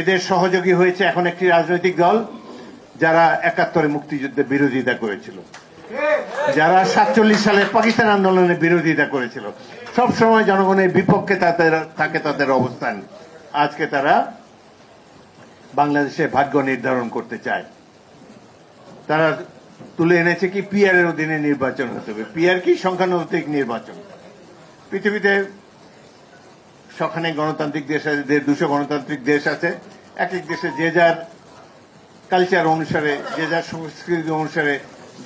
এদের সহযোগী হয়েছে এখন একটি রাজনৈতিক দল যারা ৭১ মুক্তিযুদ্ধের বিরোধিতা করেছিল, যারা ৪৭ সালে পাকিস্তান আন্দোলনের বিরোধিতা করেছিল। সব সময় জনগণের বিপক্ষে থাকে তাদের অবস্থান। আজকে তারা বাংলাদেশের ভাগ্য নির্ধারণ করতে চায়। তারা তুলে এনেছে কি পিআর এর অধীনে নির্বাচন হতে হবে। পিআর কি? সংখ্যানুপাতিক নির্বাচন। পৃথিবীতে সখানে গণতান্ত্রিক দেশ আছে, ১৫০ গণতান্ত্রিক দেশ আছে। এক এক দেশে যে যার কালচার অনুসারে, যে যার সংস্কৃতি অনুসারে,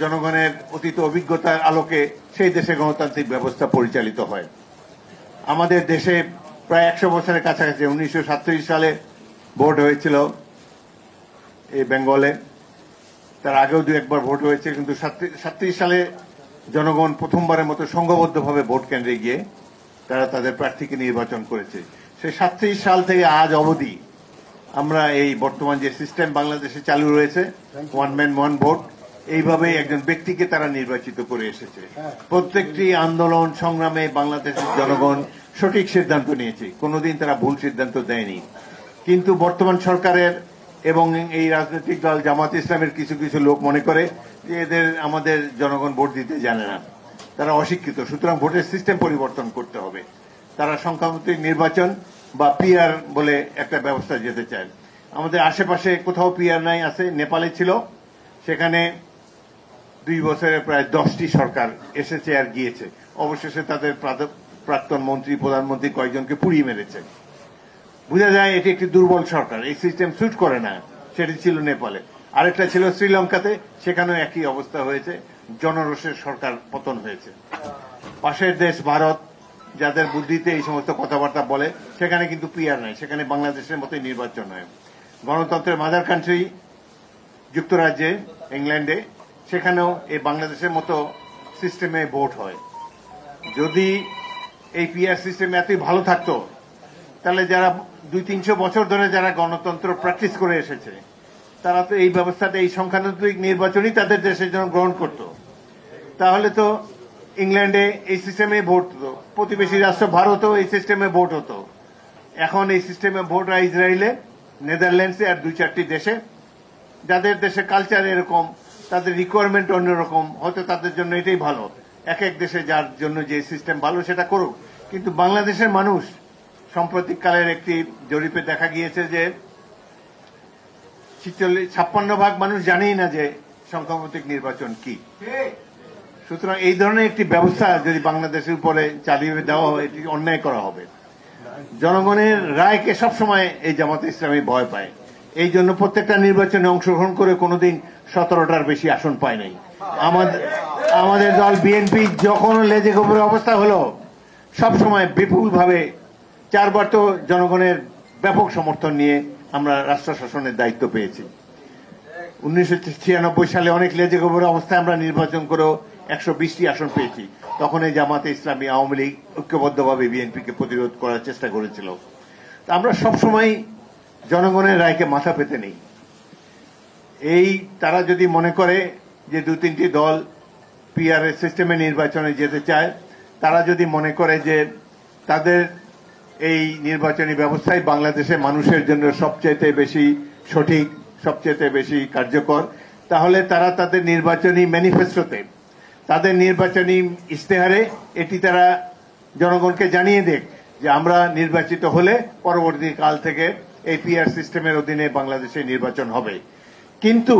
জনগণের অতীত অভিজ্ঞতার আলোকে সেই দেশে গণতান্ত্রিক ব্যবস্থা পরিচালিত হয়। আমাদের দেশে প্রায় ১০০ বছরের কাছাকাছি ১৯৩৭ সালে ভোট হয়েছিল এই বেঙ্গলে। তার আগেও দু একবার ভোট হয়েছে, কিন্তু ৩৭ সালে জনগণ প্রথমবারের মতো সংঘবদ্ধভাবে ভোট কেন্দ্রে গিয়ে তারা তাদের প্রার্থীকে নির্বাচন করেছে। সেই ৩৭ সাল থেকে আজ অবধি আমরা এই বর্তমান যে সিস্টেম বাংলাদেশে চালু রয়েছে, ওয়ান ম্যান ওয়ান ভোট, এইভাবেই একজন ব্যক্তিকে তারা নির্বাচিত করে এসেছে। প্রত্যেকটি আন্দোলন সংগ্রামে বাংলাদেশের জনগণ সঠিক সিদ্ধান্ত নিয়েছে, কোনোদিন তারা ভুল সিদ্ধান্ত দেয়নি। কিন্তু বর্তমান সরকারের এবং এই রাজনৈতিক দল জামাত ইসলামের কিছু কিছু লোক মনে করে যে আমাদের জনগণ ভোট দিতে জানে না, তারা অশিক্ষিত, সুতরাং ভোটের সিস্টেম পরিবর্তন করতে হবে। তারা সংখ্যানুপাতিক নির্বাচন বা পিআর বলে একটা ব্যবস্থা যেতে চায়। আমাদের আশেপাশে কোথাও পিআর নাই, আছে নেপালে ছিল, সেখানে ২ বছরে প্রায় ১০টি সরকার এসেছে আর গিয়েছে। অবশেষে তাদের প্রাক্তন মন্ত্রী, প্রধানমন্ত্রী কয়েকজনকে পুড়িয়ে মেরেছে। বোঝা যায় এটি একটি দুর্বল সরকার, এই সিস্টেম সুট করে না। সেটি ছিল নেপালে। আরেকটা ছিল শ্রীলঙ্কাতে, সেখানেও একই অবস্থা হয়েছে, জনরোষের সরকার পতন হয়েছে। পাশের দেশ ভারত, যাদের বুদ্ধিতে এই সমস্ত কথাবার্তা বলে, সেখানে কিন্তু পিআর নাই, সেখানে বাংলাদেশের মতোই নির্বাচন হয়। গণতন্ত্রের মাদার কান্ট্রি যুক্তরাজ্যে, ইংল্যান্ডে, সেখানেও এই বাংলাদেশের মতো সিস্টেমে ভোট হয়। যদি এই পিআর সিস্টেম এতই ভালো থাকতো, তাহলে যারা ২০০-৩০০ বছর ধরে যারা গণতন্ত্র প্র্যাকটিস করে এসেছে, তারা তো এই ব্যবস্থাটা, এই সংখ্যানুপাতিক নির্বাচনই তাদের দেশের জন্য গ্রহণ করত। তাহলে তো ইংল্যান্ডে এই সিস্টেমে ভোট হতো, প্রতিবেশী রাষ্ট্র ভারতেও এই সিস্টেমে ভোট হতো। এখন এই সিস্টেমে ভোট হয় ইসরায়েলে, নেদারল্যান্ডসে আর ২-৪টি দেশে, যাদের দেশে কালচার এরকম, তাদের রিকোয়ারমেন্ট অন্যরকম, হয়তো তাদের জন্য এটাই ভালো। এক এক দেশে যার জন্য যে সিস্টেম ভালো সেটা করুক। কিন্তু বাংলাদেশের মানুষ, সাম্প্রতিককালের একটি জরিপে দেখা গিয়েছে যে 56% মানুষ জানেই না যে সংখ্যানুপাতিক নির্বাচন কি। সুতরাং এই ধরনের একটি ব্যবস্থা যদি বাংলাদেশের উপরে চালিয়ে দেওয়া হয়, এটি অন্যায় করা হবে। জনগণের রায়কে সবসময় এই জামাতে ইসলামী ভয় পায়। এই জন্য প্রত্যেকটা নির্বাচনে অংশগ্রহণ করে কোনোদিন 17টার বেশি আসন পায় নাই। আমাদের দল বিএনপি যখন লেজে গোবরে অবস্থা হলো, সবসময় বিপুলভাবে 4 বার তো জনগণের ব্যাপক সমর্থন নিয়ে আমরা রাষ্ট্র শাসনের দায়িত্ব পেয়েছি। 1996 সালে অনেক লেজে গোবরে অবস্থায় আমরা নির্বাচন করেও 120টি আসন পেয়েছি। তখন এই জামাতে ইসলামী, আওয়ামী লীগ ঐক্যবদ্ধভাবে বিএনপিকে প্রতিরোধ করার চেষ্টা করেছিল। আমরা সবসময় জনগণের রায়কে মাথা পেতে নেই। তারা যদি মনে করে যে 2-3টি দল পিআর সিস্টেমে নির্বাচনে যেতে চায়, তারা যদি মনে করে যে তাদের এই নির্বাচনী ব্যবস্থায় বাংলাদেশের মানুষের জন্য সবচেয়ে বেশি সঠিক, সবচেয়ে বেশি কার্যকর, তাহলে তারা তাদের নির্বাচনী ম্যানিফেস্টোতে, তাদের নির্বাচনী ইশতেহারে এটি তারা জনগণকে জানিয়ে দেখ যে আমরা নির্বাচিত হলে পরবর্তী কাল থেকে এই পিআর সিস্টেমের অধীনে বাংলাদেশে নির্বাচন হবে। কিন্তু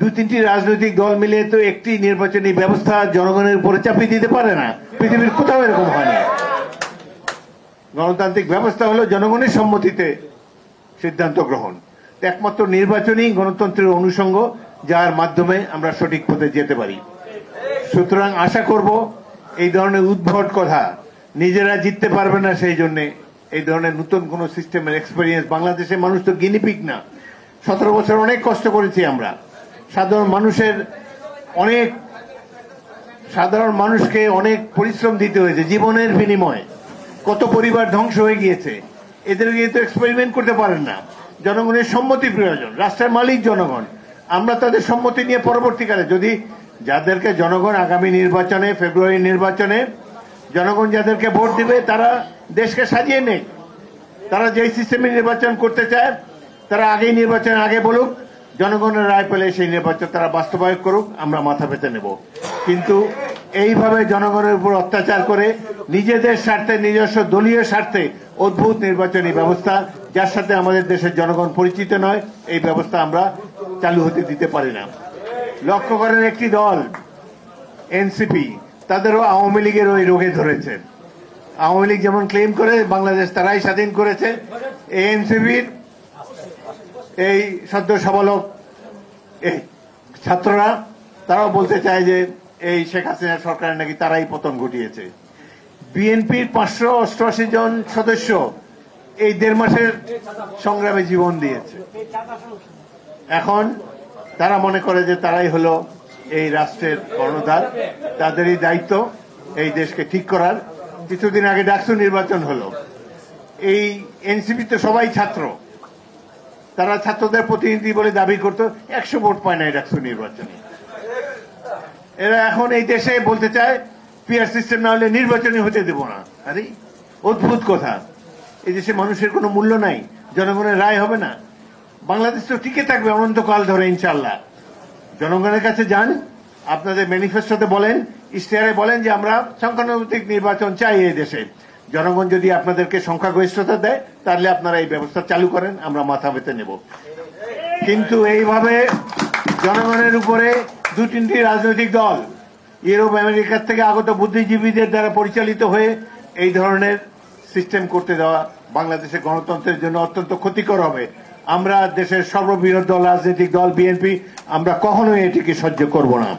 2-3টি রাজনৈতিক দল মিলে তো একটি নির্বাচনী ব্যবস্থা জনগণের উপরে চাপিয়ে দিতে পারে না। পৃথিবীর কোথাও এরকম হয় না। গণতান্ত্রিক ব্যবস্থা হলো জনগণের সম্মতিতে সিদ্ধান্ত গ্রহণ। একমাত্র নির্বাচনই গণতন্ত্রের অনুষঙ্গ, যার মাধ্যমে আমরা সঠিক পথে যেতে পারি। সুতরাং আশা করব এই ধরনের উদ্ভট কথা, নিজেরা জিততে পারবে না সেই জন্য এই ধরনের নতুন কোন সিস্টেমের এক্সপেরিয়েন্স, বাংলাদেশের মানুষ তো গিনিপিগ না। 17 বছর অনেক কষ্ট করেছি আমরা। সাধারণ মানুষকে অনেক পরিশ্রম দিতে হয়েছে, জীবনের বিনিময়ে কত পরিবার ধ্বংস হয়ে গিয়েছে। এদেরকে তো এক্সপেরিমেন্ট করতে পারেন না। জনগণের সম্মতি প্রয়োজন, রাষ্ট্রের মালিক জনগণ। আমরা তাদের সম্মতি নিয়ে পরবর্তীকালে যদি যাদেরকে জনগণ আগামী নির্বাচনে, ফেব্রুয়ারি নির্বাচনে জনগণ যাদেরকে ভোট দিবে, তারা দেশকে সাজিয়ে নেই। তারা যেই সিস্টেমে নির্বাচন করতে চায় তারা আগেই নির্বাচন আগে বলুক, জনগণের রায় পেলে সেই নির্বাচন তারা বাস্তবায়ন করুক, আমরা মাথা পেতে নেব। কিন্তু এইভাবে জনগণের উপর অত্যাচার করে নিজেদের স্বার্থে, নিজস্ব দলীয় স্বার্থে অদ্ভুত নির্বাচনী ব্যবস্থা, যার সাথে আমাদের দেশের জনগণ পরিচিত নয়, এই ব্যবস্থা আমরা চালু হতে দিতে পারি না। লক্ষ্য করেন, একটি দল এনসিপি, তাদেরও আওয়ামী লীগের ওই রোগে ধরেছে। আওয়ামী লীগ যেমন ক্লেম করে বাংলাদেশ তারাই স্বাধীন করেছে, এনসিপির এই সদ্য সবলক এই ছাত্ররা তারাও বলতে চায় যে এই শেখ হাসিনা সরকারের নাকি তারাই পতন ঘটিয়েছে। বিএনপির 588 জন সদস্য এই 1.5 মাসের সংগ্রামে জীবন দিয়েছে। এখন তারা মনে করে যে তারাই হলো এই রাষ্ট্রের কর্ণধার, তাদেরই দায়িত্ব এই দেশকে ঠিক করার। কিছুদিন আগে ডাকসু নির্বাচন হলো, এই এনসিপি তো সবাই ছাত্র, তারা ছাত্রদের প্রতিনিধি বলে দাবি করত, 100 ভোট পায় না এই ডাকসু নির্বাচনে। এরা এখন এই দেশে বলতে চায় পিআর সিস্টেম না হলে নির্বাচনই হতে দেব না। আরে অদ্ভুত কথা, এই দেশে মানুষের কোনো মূল্য নাই, জনগণের রায় হবে না, বাংলাদেশ তো টিকে থাকবে অনন্তকাল ধরে ইনশাল্লাহ। জনগণের কাছে যান, আপনাদের ম্যানিফেস্টোতে বলেন, ইশতেহারে বলেন যে আমরা সংখ্যানুপাতিক নির্বাচন চাই এই দেশে। জনগণ যদি আপনাদেরকে সংখ্যাগরিষ্ঠতা দেয় তাহলে আপনারা এই ব্যবস্থা চালু করেন, আমরা মাথা পেতে নেব। কিন্তু এইভাবে জনগণের উপরে 2-3টি রাজনৈতিক দল ইউরোপ আমেরিকার থেকে আগত বুদ্ধিজীবীদের দ্বারা পরিচালিত হয়ে এই ধরনের সিস্টেম করতে দেওয়া বাংলাদেশের গণতন্ত্রের জন্য অত্যন্ত ক্ষতিকর হবে। আমরা দেশের সর্ববৃহৎ দল, রাজনৈতিক দল বিএনপি, আমরা কখনোই এটিকে সহ্য করব না।